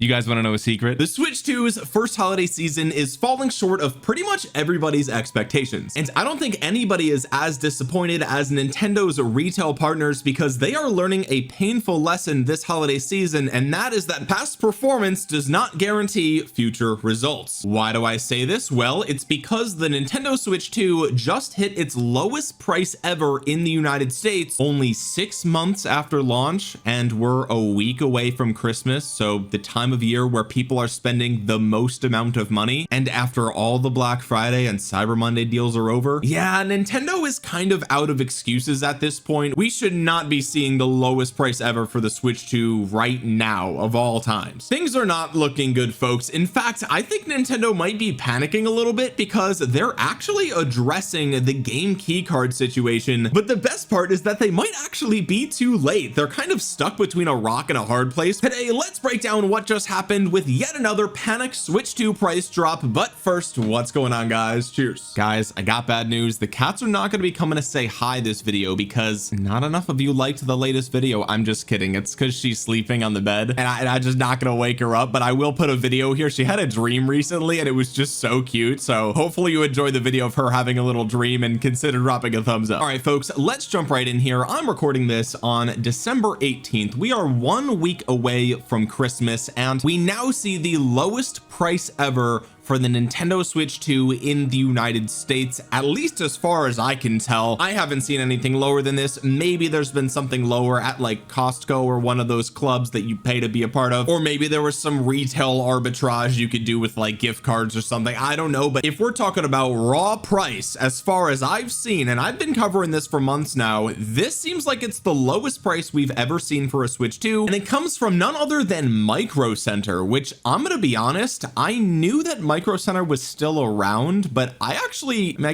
You guys want to know a secret? The Switch 2's first holiday season is falling short of pretty much everybody's expectations, and I don't think anybody is as disappointed as Nintendo's retail partners, because they are learning a painful lesson this holiday season, and that is that past performance does not guarantee future results. Why do I say this? Well, it's because the Nintendo Switch 2 just hit its lowest price ever in the United States only 6 months after launch, and we're a week away from Christmas, so the time of year where people are spending the most amount of money, and after all the Black Friday and Cyber Monday deals are over. Yeah, Nintendo is kind of out of excuses at this point. We should not be seeing the lowest price ever for the Switch 2 right now of all times. Things are not looking good, folks. In fact, I think Nintendo might be panicking a little bit because they're actually addressing the game keycard situation, but the best part is that they might actually be too late. They're kind of stuck between a rock and a hard place. Today, let's break down what just happened with yet another panic Switch 2 price drop. But first, what's going on, guys? Cheers. Guys, I got bad news. The cats are not going to be coming to say hi this video because not enough of you liked the latest video. I'm just kidding. It's because she's sleeping on the bed, and I'm just not going to wake her up, but I will put a video here. She had a dream recently and it was just so cute, so hopefully you enjoyed the video of her having a little dream and consider dropping a thumbs up. All right, folks, let's jump right in here. I'm recording this on December 18th. We are 1 week away from Christmas, and we now see the lowest price ever for the Nintendo Switch 2 in the United States, at least as far as I can tell. I haven't seen anything lower than this. Maybe there's been something lower at like Costco or one of those clubs that you pay to be a part of, or maybe there was some retail arbitrage you could do with like gift cards or something. I don't know, but if we're talking about raw price, as far as I've seen, and I've been covering this for months now, this seems like it's the lowest price we've ever seen for a Switch 2, and it comes from none other than Micro Center, which I'm gonna be honest, I knew that Micro Center was still around, but I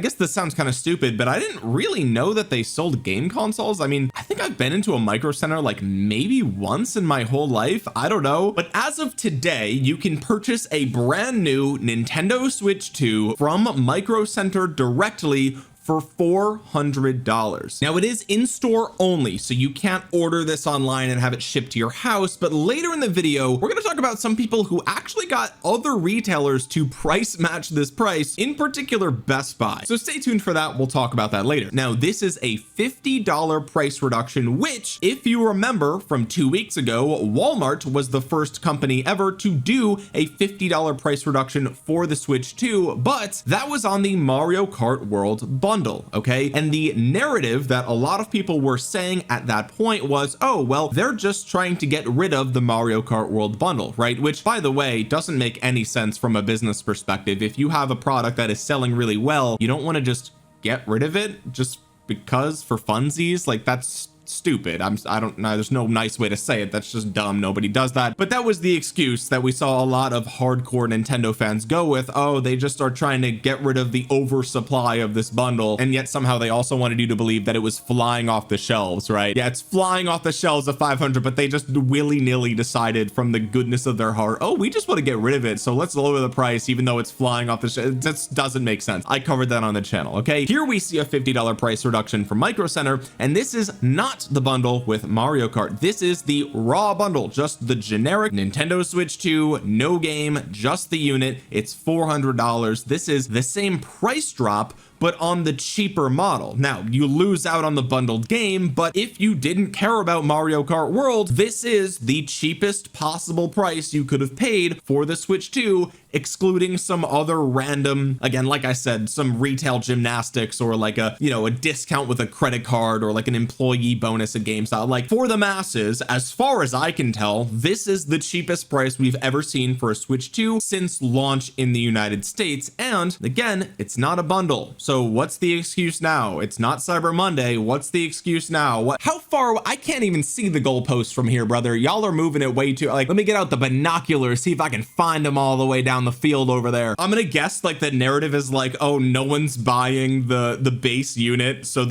guess this sounds kind of stupid, but I didn't really know that they sold game consoles. I mean, I think I've been into a Micro Center like maybe once in my whole life. I don't know, but as of today, you can purchase a brand new Nintendo Switch 2 from Micro Center directly for $400. Now, it is in-store only, so you can't order this online and have it shipped to your house, but later in the video we're going to talk about some people who actually got other retailers to price match this price, in particular Best Buy, so stay tuned for that. We'll talk about that later. Now, this is a $50 price reduction, which, if you remember from 2 weeks ago, Walmart was the first company ever to do a $50 price reduction for the Switch 2, but that was on the Mario Kart World bundle. Okay, and the narrative that a lot of people were saying at that point was, oh well, they're just trying to get rid of the Mario Kart World bundle, right? Which, by the way, doesn't make any sense from a business perspective. If you have a product that is selling really well, you don't want to just get rid of it just because for funsies. Like, that's stupid. I don't know, there's no nice way to say it. That's just dumb. Nobody does that. But that was the excuse that we saw a lot of hardcore Nintendo fans go with. Oh, they just are trying to get rid of the oversupply of this bundle, and yet somehow they also wanted you to believe that it was flying off the shelves, right? Yeah, it's flying off the shelves of 500, but they just willy-nilly decided from the goodness of their heart, oh, we just want to get rid of it, so let's lower the price even though it's flying off the shelves. It just doesn't make sense. I covered that on the channel. Okay, here we see a $50 price reduction from Micro Center, and this is not the bundle with Mario Kart. This is the raw bundle, just the generic Nintendo Switch 2, no game, just the unit. It's $400. This is the same price drop, but on the cheaper model. Now, you lose out on the bundled game, but if you didn't care about Mario Kart World, this is the cheapest possible price you could have paid for the Switch 2, excluding some other random, again, like I said, some retail gymnastics, or like a, you know, a discount with a credit card, or like an employee bonus at GameStop. Like, for the masses, as far as I can tell, this is the cheapest price we've ever seen for a Switch 2 since launch in the United States. And again, it's not a bundle. So what's the excuse now? It's not Cyber Monday. What's the excuse now? How far? I can't even see the goalpost from here, brother. Y'all are moving it way too, like, let me get out the binoculars, see if I can find them all the way down the field over there. I'm gonna guess like the narrative is like, oh, no one's buying the base unit, so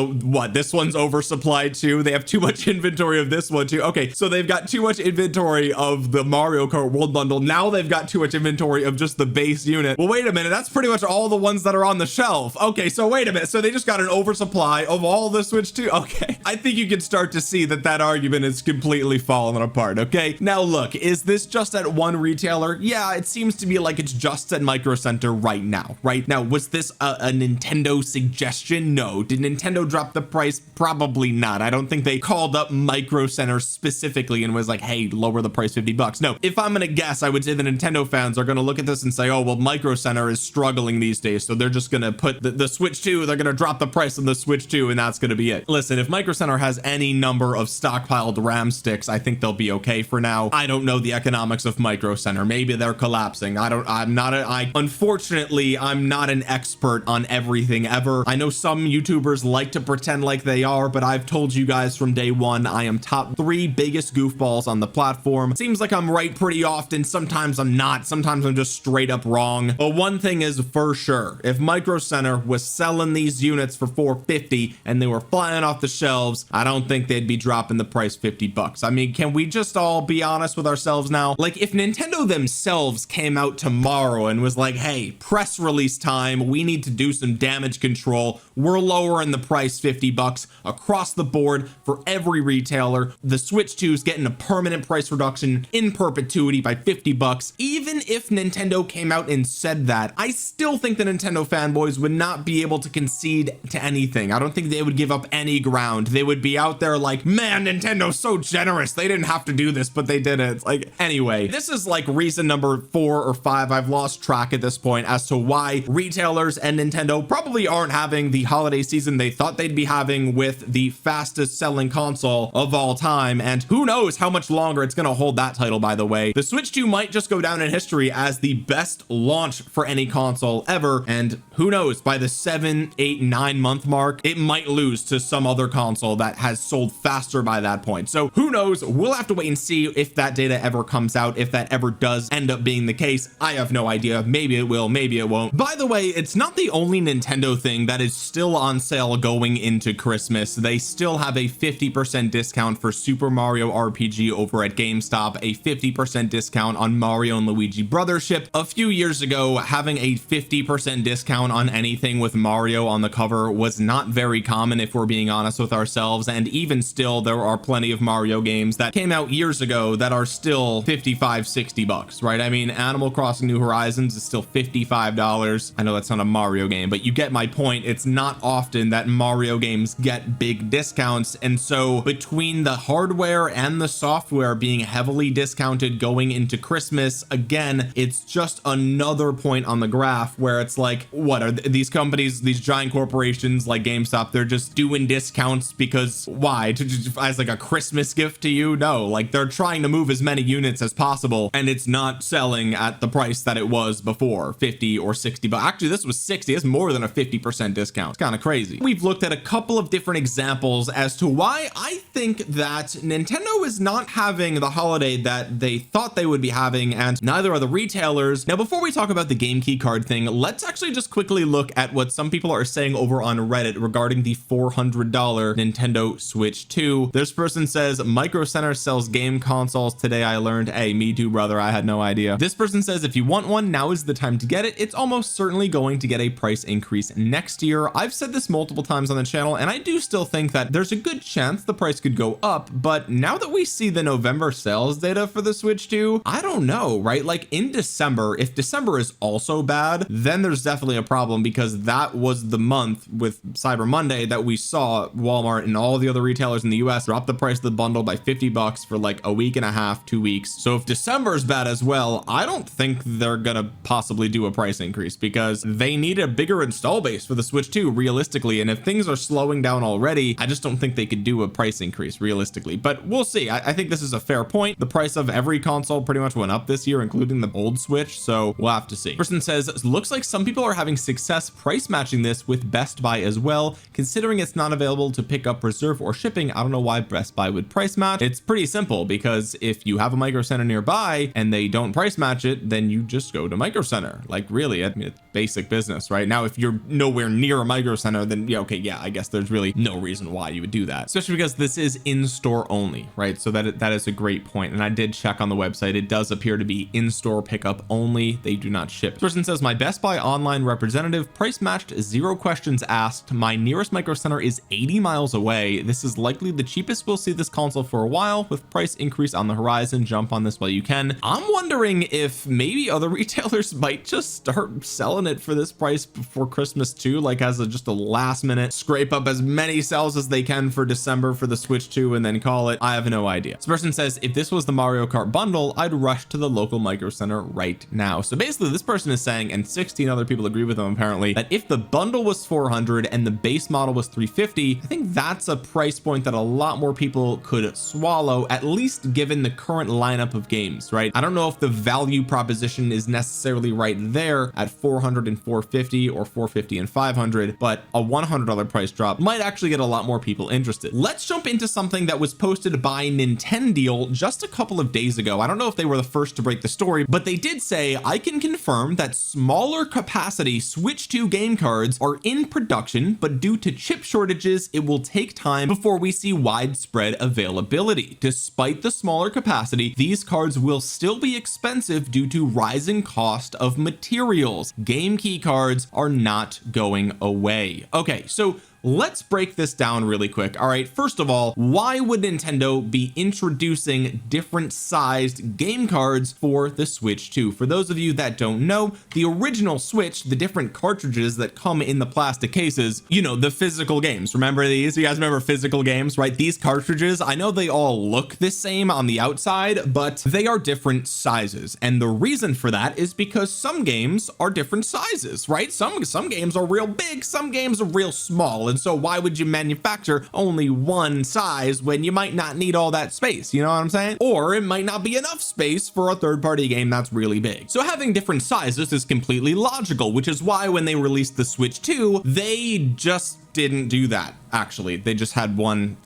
what, this one's oversupplied too, they have too much inventory of this one too. Okay, so they've got too much inventory of the Mario Kart World bundle, now they've got too much inventory of just the base unit. Well, wait a minute, that's pretty much all the ones that are on the shelf. shelf. Okay, so wait a minute, so they just got an oversupply of all the Switch 2. Okay, I think you can start to see that argument is completely falling apart. Okay, now look, is this just at one retailer? Yeah, it seems to be like it's just at Micro Center right now. Was this a Nintendo suggestion? No. Did Nintendo drop the price? Probably not. I don't think they called up Micro Center specifically and was like, hey, lower the price $50. No, if I'm gonna guess, I would say the Nintendo fans are gonna look at this and say, oh well, Micro Center is struggling these days, so they're just gonna put the Switch 2, they're gonna drop the price on the Switch 2, and that's gonna be it. Listen, if Micro Center has any number of stockpiled RAM sticks, I think they'll be okay for now. I don't know the economics of Micro Center. Maybe they're collapsing. Unfortunately, I'm not an expert on everything ever. I know some YouTubers like to pretend like they are, but I've told you guys from day one, I am top 3 biggest goofballs on the platform. Seems like I'm right pretty often. Sometimes I'm not. Sometimes I'm just straight up wrong. But one thing is for sure, if Micro Center was selling these units for $450 and they were flying off the shelves, I don't think they'd be dropping the price $50. I mean, can we just all be honest with ourselves now? Like, if Nintendo themselves came out tomorrow and was like, hey, press release time, we need to do some damage control, we're lowering the price $50 across the board for every retailer, the Switch 2 is getting a permanent price reduction in perpetuity by $50. Even if Nintendo came out and said that, I still think the Nintendo fanboys would not be able to concede to anything. I don't think they would give up any ground. They would be out there like, man, Nintendo's so generous, they didn't have to do this, but they did it. It's like, anyway, this is like reason number 4 or 5, I've lost track at this point, as to why retailers and Nintendo probably aren't having the holiday season they thought they'd be having with the fastest selling console of all time. And who knows how much longer it's gonna hold that title, by the way. The Switch 2 might just go down in history as the best launch for any console ever, and who knows, by the 7, 8, 9 month mark, it might lose to some other console that has sold faster by that point. So who knows? We'll have to wait and see if that data ever comes out, if that ever does end up being the case. I have no idea. Maybe it will, maybe it won't. By the way, it's not the only Nintendo thing that is still on sale going into Christmas. They still have a 50% discount for Super Mario RPG over at GameStop, a 50% discount on Mario and Luigi Brothership. A few years ago, having a 50% discount on anything with Mario on the cover was not very common, if we're being honest with ourselves, and even still, there are plenty of Mario games that came out years ago that are still $55-$60, right? I mean, Animal Crossing New Horizons is still $55. I know that's not a Mario game, but you get my point. It's not often that Mario games get big discounts, and so between the hardware and the software being heavily discounted going into Christmas, again, it's just another point on the graph where it's like, what are these companies, these giant corporations like GameStop, they're just doing discounts because why? As like a Christmas gift to you? No, like they're trying to move as many units as possible, and it's not selling at the price that it was before, 50 or 60, but actually this was 60. It's more than a 50% discount. It's kind of crazy. We've looked at a couple of different examples as to why I think that Nintendo is not having the holiday that they thought they would be having, and neither are the retailers. Now, before we talk about the game key card thing, let's actually just quickly look at what some people are saying over on Reddit regarding the $400 Nintendo Switch 2. This person says, Micro Center sells game consoles today, I learned. Hey, me too, brother, I had no idea. This person says, if you want one, now is the time to get it. It's almost certainly going to get a price increase next year. I've said this multiple times on the channel, and I do still think that there's a good chance the price could go up, but now that we see the November sales data for the Switch 2, I don't know, right? Like in December, if December is also bad, then there's definitely a problem, because that was the month with Cyber Monday that we saw Walmart and all the other retailers in the US drop the price of the bundle by $50 for like a week and a half, 2 weeks. So if December is bad as well, I don't think they're gonna possibly do a price increase, because they need a bigger install base for the Switch 2 realistically, and if things are slowing down already, I just don't think they could do a price increase realistically, but we'll see. I think this is a fair point. The price of every console pretty much went up this year, including the old Switch, so we'll have to see. Person says, looks like some people are having success price matching this with Best Buy as well, considering it's not available to pick up, reserve, or shipping. I don't know why Best Buy would price match. It's pretty simple, because if you have a Micro Center nearby and they don't price match it, then you just go to Micro Center. Like really, I mean, it's basic business, right? Now if you're nowhere near a Micro Center, then yeah, okay, yeah, I guess there's really no reason why you would do that, especially because this is in-store only, right? So that is a great point, and I did check on the website. It does appear to be in-store store pickup only. They do not ship. This person says, my Best Buy online representative price matched, 0 questions asked. My nearest Micro Center is 80 miles away. This is likely the cheapest we'll see this console for a while, with price increase on the horizon. Jump on this while you can. I'm wondering if maybe other retailers might just start selling it for this price before Christmas too, like as just a last minute scrape up as many sales as they can for December for the Switch 2 and then call it. I have no idea. This person says, if this was the Mario Kart bundle, I'd rush to the local Micro Center right now. So basically this person is saying, and 16 other people agree with him apparently, that if the bundle was 400 and the base model was 350, I think that's a price point that a lot more people could swallow, at least given the current lineup of games, right? I don't know if the value proposition is necessarily right there at 400 and 450 or 450 and 500, but a $100 price drop might actually get a lot more people interested. Let's jump into something that was posted by Nintendo just a couple of days ago. I don't know if they were the first to break the story, but they did say, I can confirm that smaller capacity Switch 2 game cards are in production, but due to chip shortages, it will take time before we see widespread availability. Despite the smaller capacity, these cards will still be expensive due to rising cost of materials. Game key cards are not going away. Okay, so let's break this down really quick. All right, first of all, why would Nintendo be introducing different sized game cards for the Switch 2? For those of you that don't know, the original Switch, the different cartridges that come in the plastic cases, you know, the physical games, remember these? You guys remember physical games, right? These cartridges, I know they all look the same on the outside, but they are different sizes, and the reason for that is because some games are different sizes, right? Some games are real big, some games are real small. And so why would you manufacture only one size when you might not need all that space? You know what I'm saying? Or it might not be enough space for a third-party game that's really big. So having different sizes is completely logical, which is why when they released the Switch 2, they just didn't do that. Actually, they just had one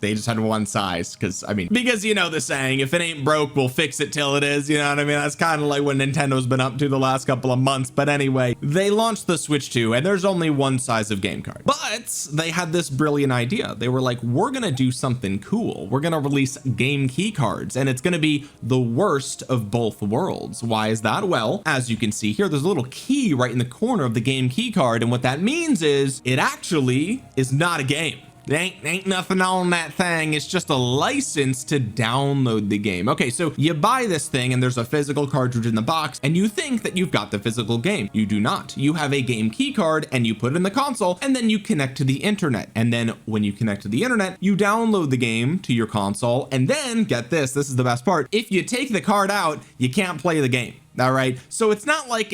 size, because you know the saying, if it ain't broke, we'll fix it till it is. You know what I mean? That's kind of like what Nintendo's been up to the last couple of months. But anyway, they launched the Switch 2 and there's only one size of game card, but they had this brilliant idea. They were like, we're gonna do something cool. We're gonna release game key cards, and it's gonna be the worst of both worlds. Why is that? Well, as you can see here, there's a little key right in the corner of the game key card, and what that means is it actually is not a game. Ain't nothing on that thing. It's just a license to download the game. Okay, so you buy this thing and there's a physical cartridge in the box and you think that you've got the physical game. You do not. You have a game key card and you put it in the console, and then you connect to the internet, and then when you connect to the internet, you download the game to your console, and then get this is the best part, if you take the card out, you can't play the game. All right, so it's not like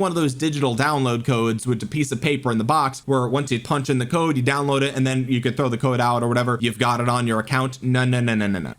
one of those digital download codes with a piece of paper in the box where once you punch in the code, you download it, and then you could throw the code out or whatever, you've got it on your account. No.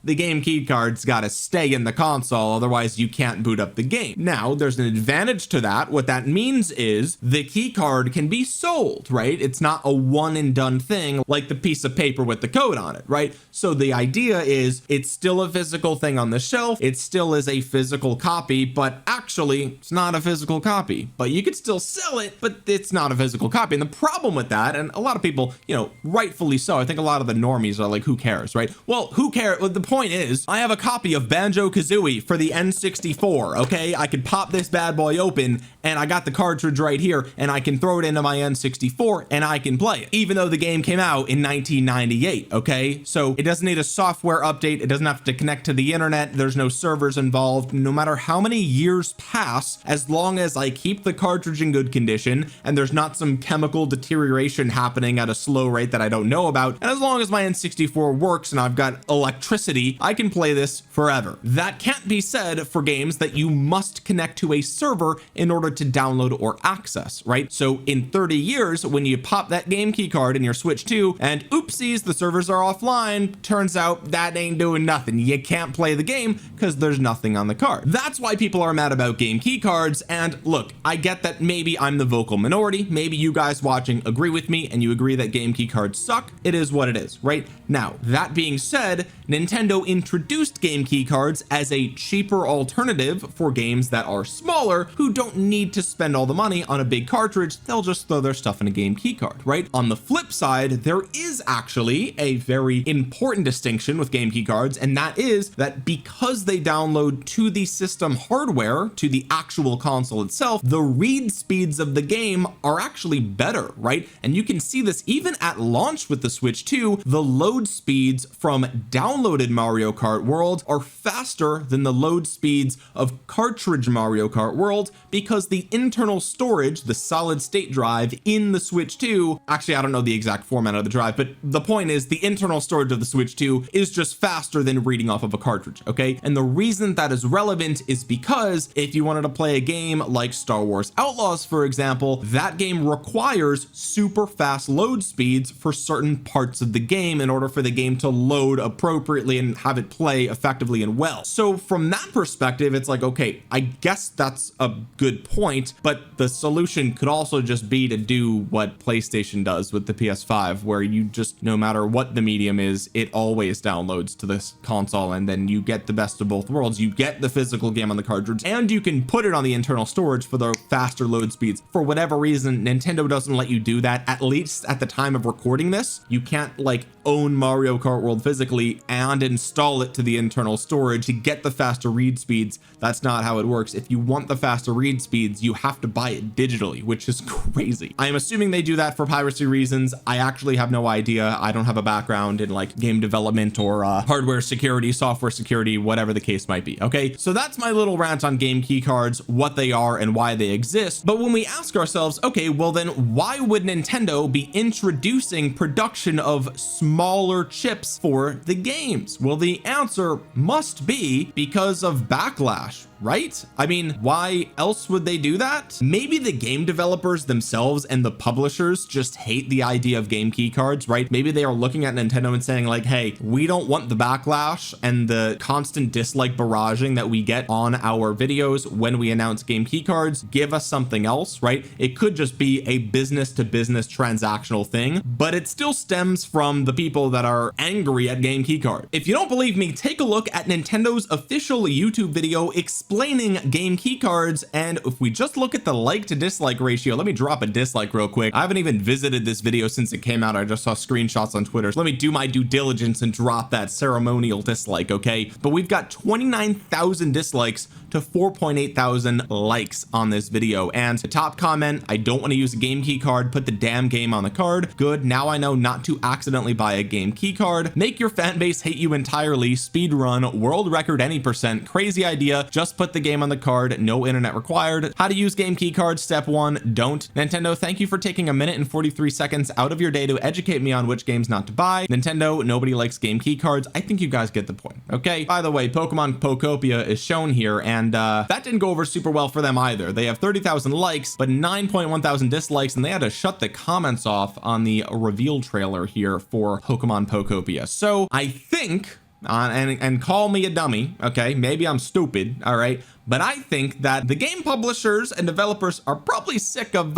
The game key card's got to stay in the console, otherwise you can't boot up the game. Now there's an advantage to that. What that means is the key card can be sold, right? It's not a one and done thing like the piece of paper with the code on it, right? So the idea is it's still a physical thing on the shelf, it still is a physical copy, but actually it's not a physical copy, but you could still sell it, but it's not a physical copy. And the problem with that, and a lot of people, you know, rightfully so, I think a lot of the normies are like, who cares, right? Well, who cares? Well, the point is, I have a copy of Banjo-Kazooie for the N64, okay? I could pop this bad boy open and I got the cartridge right here, and I can throw it into my N64 and I can play it, even though the game came out in 1998, okay? So it doesn't need a software update, it doesn't have to connect to the internet, there's no servers involved. No matter how many years pass, as long as I keep the cartridge in good condition and there's not some chemical deterioration happening at a slow rate that I don't know about, and as long as my N64 works and I've got electricity, I can play this forever. That can't be said for games that you must connect to a server in order to download or access, right? So in 30 years, when you pop that game key card in your Switch 2 and oopsies, the servers are offline, turns out that ain't doing nothing. You can't play the game because there's nothing on the card. That's why people are mad about game key cards. And look, I get that maybe I'm the vocal minority, maybe you guys watching agree with me and you agree that game key cards suck. It is what it is, right? Now, that being said, Nintendo introduced game key cards as a cheaper alternative for games that are smaller, who don't need to spend all the money on a big cartridge. They'll just throw their stuff in a game key card, right? On the flip side, there is actually a very important distinction with game key cards, and that is that because they download to the system hardware, to the actual console itself, the read speeds of the game are actually better, right? And you can see this even at launch with the Switch 2. The load speeds from downloaded Mario Kart World are faster than the load speeds of cartridge Mario Kart World, because the internal storage, the solid state drive in the Switch 2, actually I don't know the exact format of the drive, but the point is the internal storage of the Switch 2 is just faster than reading off of a cartridge. Okay, and the reason that is relevant is because if you wanted to play a game like Star Wars Outlaws, for example, that game requires super fast load speeds for certain parts of the game in order for the game to load appropriately and have it play effectively and well. So from that perspective, it's like, okay, I guess that's a good point, but the solution could also just be to do what PlayStation does with the PS5, where you just, no matter what the medium is, it always downloads to this console, and then you get the best of both worlds. You get the physical game on the cartridge, and you can put it on the internal storage for the faster load speeds. For whatever reason, Nintendo doesn't let you do that, at least at the time of recording this. You can't like own Mario Kart World physically and install it to the internal storage to get the faster read speeds. That's not how it works. If you want the faster read speeds, you have to buy it digitally, which is crazy. I'm assuming they do that for piracy reasons. I actually have no idea. I don't have a background in like game development or hardware security, software security, whatever the case might be. Okay, so that's my little rant on game key cards, what they are and why they exist. But when we ask ourselves, okay, well then why would Nintendo be introducing production of smaller chips for the games? Well, the answer must be because of backlash, right? I mean, why else would they do that? Maybe the game developers themselves and the publishers just hate the idea of game key cards, right? Maybe they are looking at Nintendo and saying like, hey, we don't want the backlash and the constant dislike barraging that we get on our videos when we announce game key cards. Give us something else, right? It could just be a business to business transactional thing, but it still stems from the people that are angry at game key card. If you don't believe me, take a look at Nintendo's official YouTube video explaining game key cards, and if we just look at the like to dislike ratio, let me drop a dislike real quick. I haven't even visited this video since it came out. I just saw screenshots on Twitter, so let me do my due diligence and drop that ceremonial dislike. Okay, but we've got 29,000 dislikes to 4.8 thousand likes on this video, and the top comment, I don't want to use a game key card, put the damn game on the card. Good, now I know not to accidentally buy a game key card. Make your fan base hate you entirely. Speed run, world record any percent, crazy idea, just put the game on the card, no internet required. How to use game key cards, step 1, don't. Nintendo, thank you for taking a minute and 43 seconds out of your day to educate me on which games not to buy. Nintendo, nobody likes game key cards. I think you guys get the point. Okay, by the way, Pokemon Pokopia is shown here, and that didn't go over super well for them either. They have 30,000 likes but 9.1 thousand dislikes, and they had to shut the comments off on the reveal trailer here for Pokemon Pokopia. So I think and call me a dummy, okay, maybe I'm stupid, all right, but I think that the game publishers and developers are probably sick of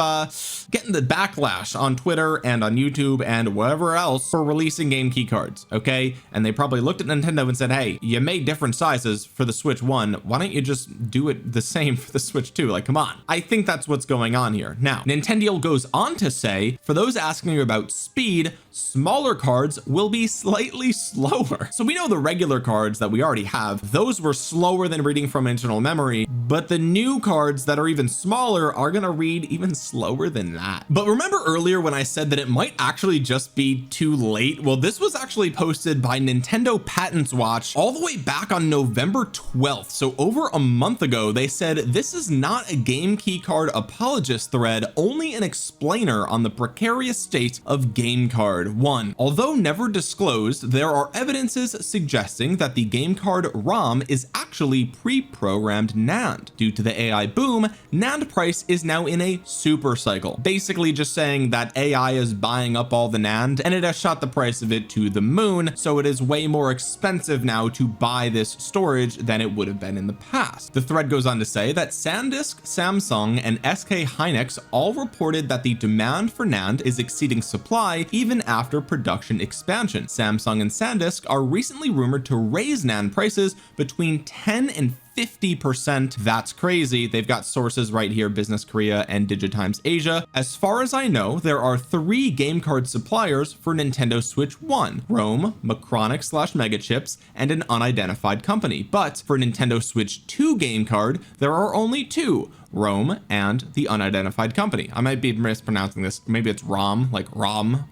getting the backlash on Twitter and on YouTube and wherever else for releasing game key cards. Okay, and they probably looked at Nintendo and said, hey, you made different sizes for the Switch 1, why don't you just do it the same for the Switch 2? Like, come on. I think that's what's going on here. Now, Nintendo goes on to say, for those asking about speed, smaller cards will be slightly slower. So we know the regular cards that we already have, those were slower than reading from internal memory, but the new cards that are even smaller are gonna read even slower than that. But remember earlier when I said that it might actually just be too late? Well, this was actually posted by Nintendo Patents Watch all the way back on November 12th. So over a month ago, they said this is not a game key card apologist thread, only an explainer on the precarious state of game card. 1, although never disclosed, there are evidences suggesting that the game card ROM is actually pre-programmed NAND. Due to the AI boom, NAND price is now in a super cycle, basically just saying that AI is buying up all the NAND and it has shot the price of it to the moon, so it is way more expensive now to buy this storage than it would have been in the past. The thread goes on to say that SanDisk, Samsung, and SK Hynix all reported that the demand for NAND is exceeding supply even after production expansion. Samsung and SanDisk are recently rumored to raise NAND prices between 10 and 50%. That's crazy. They've got sources right here, Business Korea and Digitimes Asia. As far as I know, there are 3 game card suppliers for Nintendo Switch 1: Rome, Macronic / Megachips, and an unidentified company. But for Nintendo Switch 2 game card, there are only 2: Rome and the unidentified company. I might be mispronouncing this. Maybe it's Rom, like Rom,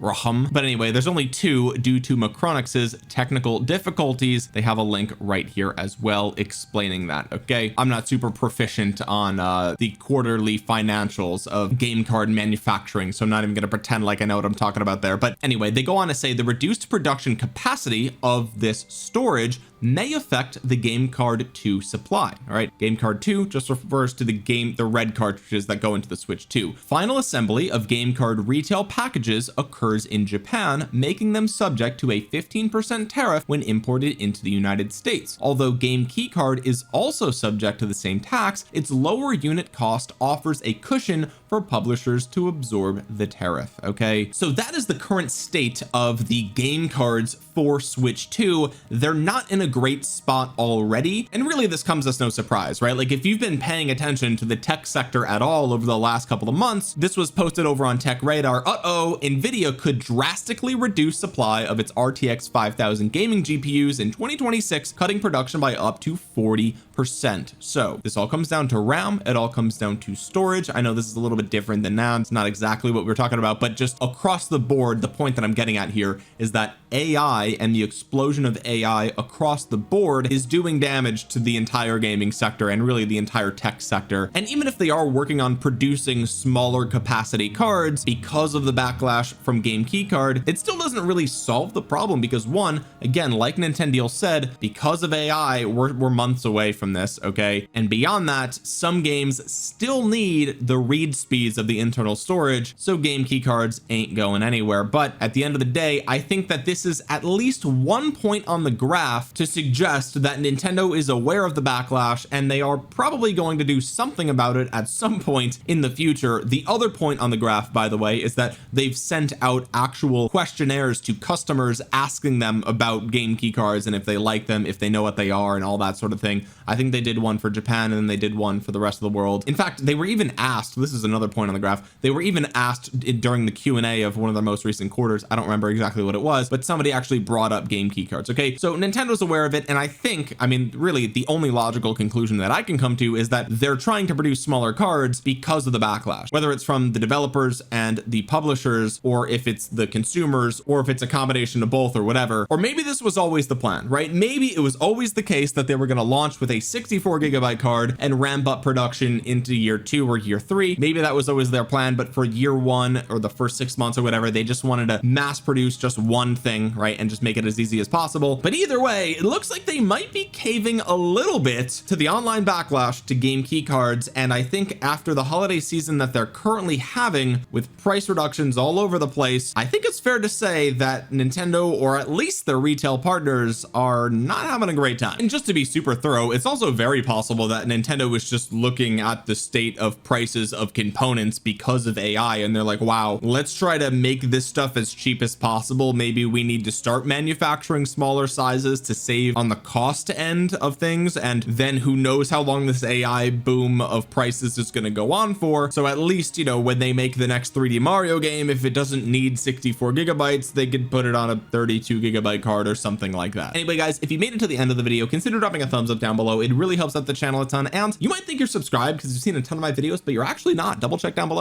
but anyway, there's only 2 due to Macronic's technical difficulties. They have a link right here as well explaining that. Okay, I'm not super proficient on the quarterly financials of game card manufacturing, so I'm not even going to pretend like I know what I'm talking about there. But anyway, they go on to say the reduced production capacity of this storage may affect the game card 2 supply. All right, game card 2 just refers to the red cartridges that go into the Switch 2. Final assembly of game card retail packages occurs in Japan, making them subject to a 15% tariff when imported into the United States. Although game key card is also subject to the same tax, its lower unit cost offers a cushion for publishers to absorb the tariff. Okay, so that is the current state of the game cards for Switch 2. They're not in a great spot already, and really this comes as no surprise, right? Like if you've been paying attention to the tech sector at all over the last couple of months, this was posted over on Tech Radar. Nvidia could drastically reduce supply of its RTX 5000 gaming GPUs in 2026, cutting production by up to 40%. So this all comes down to RAM, it all comes down to storage. I know this is a little bit different than now, it's not exactly what we're talking about, but just across the board, the point that I'm getting at here is that AI and the explosion of AI across the board is doing damage to the entire gaming sector and really the entire tech sector. And even if they are working on producing smaller capacity cards because of the backlash from game key card, it still doesn't really solve the problem, because one, again, like Nintendo said, because of AI, we're months away from this. Okay, and beyond that, some games still need the read speeds of the internal storage, so game key cards ain't going anywhere. But at the end of the day, I think that this is at least one point on the graph to suggest that Nintendo is aware of the backlash and they are probably going to do something about it at some point in the future. The other point on the graph, by the way, is that they've sent out actual questionnaires to customers asking them about game key cards and if they like them, if they know what they are, and all that sort of thing. I think they did one for Japan and then they did one for the rest of the world. In fact, they were even asked, this is another point on the graph, they were even asked during the Q&A of one of their most recent quarters, I don't remember exactly what it was, but somebody actually brought up game key cards. Okay, so Nintendo's aware of it, and I think, I mean, really the only logical conclusion that I can come to is that they're trying to produce smaller cards because of the backlash, whether it's from the developers and the publishers, or if it's the consumers, or if it's a combination of both, or whatever. Or maybe this was always the plan, right? Maybe it was always the case that they were going to launch with a 64GB card and ramp up production into year 2 or year 3. Maybe that was always their plan, but for year 1 or the first 6 months or whatever, they just wanted to mass produce just one thing, right, and just make it as easy as possible. But either way, it looks like they might be caving a little bit to the online backlash to game key cards, and I think after the holiday season that they're currently having, with price reductions all over the place, I think it's fair to say that Nintendo, or at least their retail partners, are not having a great time. And just to be super thorough, it's also very possible that Nintendo was just looking at the state of prices of components because of AI, and they're like, wow, let's try to make this stuff as cheap as possible. Maybe we need to start manufacturing smaller sizes to save on the cost end of things, and then who knows how long this AI boom of prices is going to go on for. So at least, you know, when they make the next 3D Mario game, if it doesn't need 64GB, they could put it on a 32GB card or something like that. Anyway, guys, if you made it to the end of the video, consider dropping a thumbs up down below. It really helps out the channel a ton, and you might think you're subscribed because you've seen a ton of my videos, but you're actually not. Double check down below.